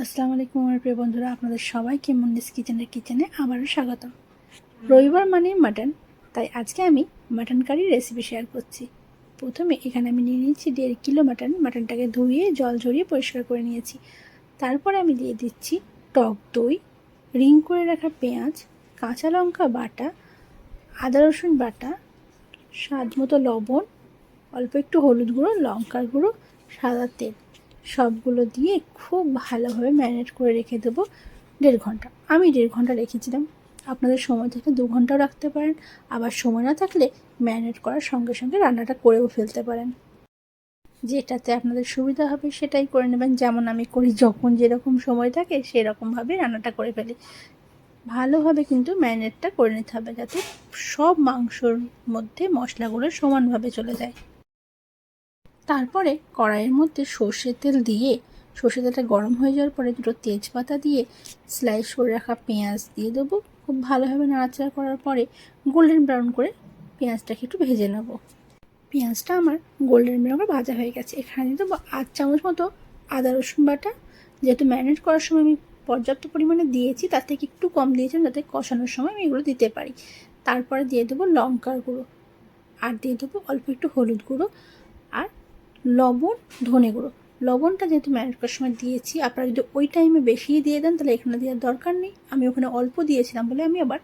আসসালামু আলাইকুম আমার প্রিয় বন্ধুরা, আপনাদের সবাইকে মুন্নিস কিচেনে আবারও স্বাগতম। রবিবার মানে মাটন, তাই আজকে আমি মাটন কারির রেসিপি শেয়ার করছি। প্রথমে এখানে আমি নিয়ে নিয়েছি 1.5 কিলো মাটনটাকে ধুয়ে জল ঝরিয়ে পরিষ্কার করে নিয়েছি। তারপরে আমি দিয়ে দিচ্ছি টক দই, রিং করে রাখা পেঁয়াজ, কাঁচা লঙ্কা বাটা, আদা রসুন বাটা, স্বাদ মতো লবণ, অল্প একটু হলুদ গুঁড়ো, লঙ্কার গুঁড়ো, সাদা তেল, সবগুলো দিয়ে খুব ভালোভাবে ম্যারিনেট করে রেখে দেবো 1.5 ঘন্টা। আমি 1.5 ঘন্টা রেখেছিলাম। আপনাদের সময় থাকলে 2 ঘন্টাও রাখতে পারেন, আবার সময় না থাকলে ম্যারিনেট করার সঙ্গে সঙ্গে রান্নাটা করেও ফেলতে পারেন। যেটাতে আপনাদের সুবিধা হবে সেটাই করে নেবেন। যেমন আমি করি, যখন যেরকম সময় থাকে সেরকমভাবে রান্নাটা করে ফেলি। ভালোভাবে কিন্তু ম্যারিনেটটা করে নিতে হবে, যাতে সব মাংসর মধ্যে মশলাগুলো সমানভাবে চলে যায়। তারপরে কড়াইয়ের মধ্যে সর্ষের তেল দিয়ে, সর্ষের তেলটা গরম হয়ে যাওয়ার পরে দুটো তেজপাতা দিয়ে স্লাইস করে রাখা পেঁয়াজ দিয়ে দেবো। খুব ভালোভাবে নাড়াচাড়া করার পরে গোল্ডেন ব্রাউন করে পেঁয়াজটাকে একটু ভেজে নেব। পেঁয়াজটা আমার গোল্ডেন ব্রাউন করে ভাজা হয়ে গেছে। এখানে দিয়ে দেবো 8 চামচ মতো আদা রসুন বাটা। যেহেতু ম্যারিনেট করার সময় আমি পর্যাপ্ত পরিমাণে দিয়েছি, তার থেকে একটু কম দিয়েছিলাম যাতে কষানোর সময় আমি এগুলো দিতে পারি। তারপরে দিয়ে দেবো লঙ্কার গুঁড়ো, আর দিয়ে দেবো অল্প একটু হলুদ গুঁড়ো, আর লবণ, ধনে গুঁড়ো। লবণটা যেহেতু ম্যারিনেট করার সময় দিয়েছি, আপনারা যদি ওই টাইমে বেশি দিয়ে দেন তাহলে এখানে দেওয়ার দরকার নেই। আমি ওখানে অল্প দিয়েছিলাম বলে আমি আবার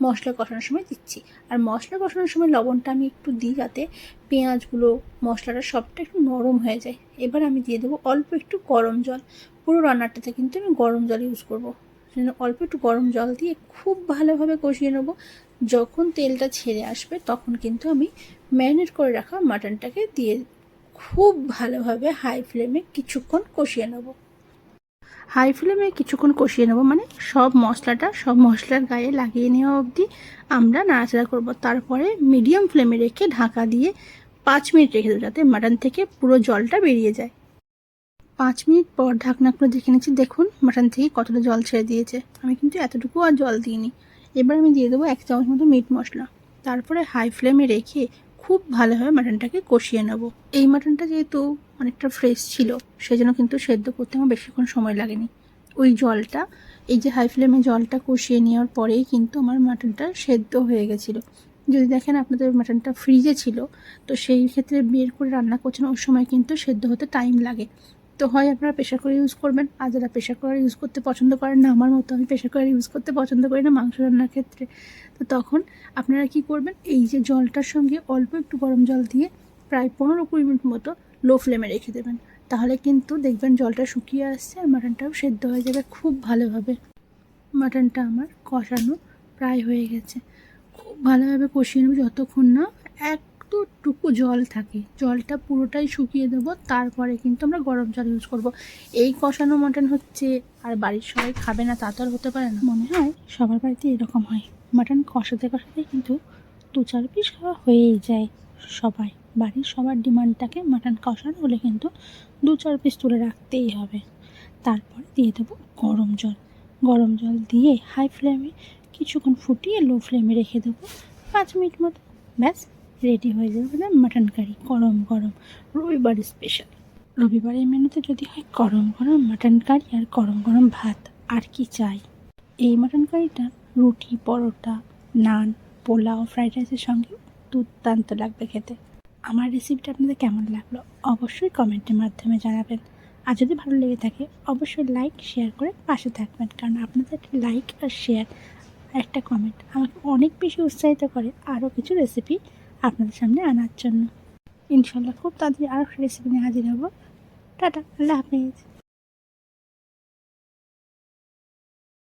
মশলা কষানোর সময় দিচ্ছি। আর মশলা কষানোর সময় লবণটা আমি একটু দিই যাতে পেঁয়াজগুলো, মশলাটা সবটা একটু নরম হয়ে যায়। এবার আমি দিয়ে দেবো অল্প একটু গরম জল। পুরো রান্নাটাতে কিন্তু আমি গরম জল ইউজ করবো। সেজন্য অল্প একটু গরম জল দিয়ে খুব ভালোভাবে কষিয়ে নেবো। যখন তেলটা ছেড়ে আসবে তখন কিন্তু আমি ম্যারিনেট করে রাখা মাটনটাকে দিয়ে খুব ভালোভাবে হাই ফ্লেমে কিছুক্ষণ কষিয়ে নেব। হাই ফ্লেমে কিছুক্ষণ কষিয়ে নেব মানে সব মশলার গায়ে লাগিয়ে নেওয়া অবধি আমরা নাড়াচাড়া করব। তারপরে মিডিয়াম ফ্লেমে রেখে ঢাকা দিয়ে 5 মিনিট রেখে দেবো, যাতে মাটন থেকে পুরো জলটা বেরিয়ে যায়। 5 মিনিট পর ঢাকনা খুলে দেখে নিচ্ছি, দেখুন মাটন থেকে কতটা জল ছেড়ে দিয়েছে। আমি কিন্তু এতটুকু আর জল দিইনি। এবার আমি দিয়ে দেবো 1 চামচ মতো মিট মশলা। তারপরে হাই ফ্লেমে রেখে খুব ভালোভাবে মাটনটাকে কষিয়ে নেব। এই মাটনটা যেহেতু অনেকটা ফ্রেশ ছিল, সেজন্য কিন্তু সেদ্ধ করতে আমার বেশিক্ষণ সময় লাগেনি। ওই জলটা, এই যে হাই ফ্লেমে জলটা কষিয়ে নেওয়ার পরেই কিন্তু আমার মাটনটা সেদ্ধ হয়ে গেছিলো। যদি দেখেন আপনাদের মাটনটা ফ্রিজে ছিল, তো সেই ক্ষেত্রে বের করে রান্না করছেন, ওই সময় কিন্তু সেদ্ধ হতে টাইম লাগে। তো হয় আপনারা প্রেশার কুকার ইউজ করবেন, আর যারা প্রেশার কুকার ইউজ করতে পছন্দ করেন না, আমার মতো আমি প্রেশার কুকার ইউজ করতে পছন্দ করি না মাংস রান্নার ক্ষেত্রে, তো তখন আপনারা কি করবেন, এই যে জলটার সঙ্গে অল্প একটু গরম জল দিয়ে প্রায় 15-20 মিনিট মতো লো ফ্লেমে রেখে দেবেন। তাহলে কিন্তু দেখবেন জলটা শুকিয়ে আসছে আর মাটনটাও সেদ্ধ হয়ে যাবে খুব ভালোভাবে। মাটনটা আমার কষানো প্রায় হয়ে গেছে। খুব ভালোভাবে কষিয়ে নেব যতক্ষণ না একটুটুকু জল থাকে। জলটা পুরোটাই শুকিয়ে দেবো, তারপরে কিন্তু আমরা গরম জল ইউজ করব। এই কষানো মাটন হচ্ছে আর বাড়ির সবাই খাবে না তা তো আর হতে পারে না। মনে হয় সবার বাড়িতে এরকম হয়, মাটন কষাতে কষাতে কিন্তু 2-4 পিস খাওয়া হয়েই যায়। বাড়ির সবার ডিমান্ডটাকে মাটন কষানো হলে কিন্তু 2-4 পিস তুলে রাখতেই হবে। তারপরে দিয়ে দেবো গরম জল দিয়ে হাই ফ্লেমে কিছুক্ষণ ফুটিয়ে লো ফ্লেমে রেখে দেবো 5 মিনিট মতো। ব্যাস রেডি হয়ে যাবে মাটন কারি, গরম গরম রবিবার স্পেশাল। রবিবারের মেনুতে যদি হয় গরম গরম মাটন কারি আর গরম গরম ভাত, আর কি চাই। এই মাটন কারিটা রুটি, পরোটা, নান, পোলাও, ফ্রাইড রাইসের সঙ্গে দুর্দান্ত লাগবে খেতে। আমার রেসিপিটা আপনাদের কেমন লাগলো অবশ্যই কমেন্টের মাধ্যমে জানাবেন। আর যদি ভালো লেগে থাকে অবশ্যই লাইক শেয়ার করে পাশে থাকবেন, কারণ আপনাদের একটা লাইক আর শেয়ার আর একটা কমেন্ট আমাকে অনেক বেশি উৎসাহিত করে আরও কিছু রেসিপি আপনাদের সামনে আনার জন্য। ইনশাল্লাহ খুব তাড়াতাড়ি আরও একটা রেসিপি নিয়ে হাজির হব। টাটা, আল্লাহ হাফেজ।